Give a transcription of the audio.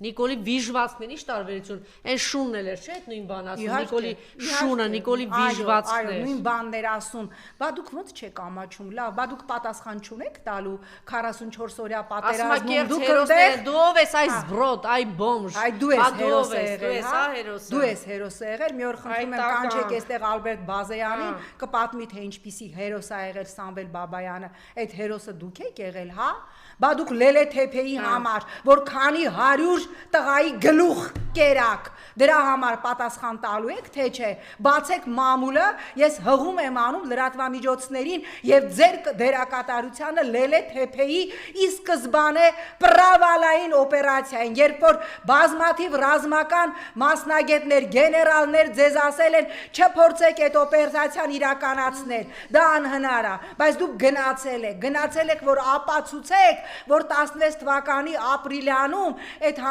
Նիկոլի վիժվածքն ինչ տարբերություն, այն շունն էլ էր, չէ՞, այդ նույն բանը ասում, Նիկոլի շունը, Նիկոլի վիժվածքն էր։ Այո, նույն բաններ ասում, բա դուք ոնց չեք ամաչում, լավ, բա դուք պատասխան չունեք տալու 44 օրյա պատերազմում դուք ընդեղ դու ով ես այս բրոդ, այ բոմժ։ Այ դու ես հերոսը եղել, հա, հերոսը։ Դու ես հերոսը եղել, մի օր խնդրում եմ կանչեք այստեղ Ալբերտ Բազեյանին, կպատմի թե ինչպիսի հերոս ա եղել Սամվել Բաբայանը, այդ հերոսը դուք եք եղել, հա։ Բա դուք Լելեթեփեի համար, որ քանի 100 տղայի գլուխ կերակ, դրա համար պատասխան տալու եք, թե չէ, բացեք մամուլը, ես հղում եմ անում լրատվամիջոցներին եւ ձեր դերակատարությանը Լելեթեփեի ի սկզբանե պրավալային օպերացիային, երբ որ բազմաթիվ ռազմական մասնագետներ, գեներալներ ձեզ ասել են, չփորձեք այդ օպերացիան իրականացնել, դա անհնար է, բայց դուք գնացել եք, որ ապացուցեք, որ 16 թվականի ապրիլյանում այդ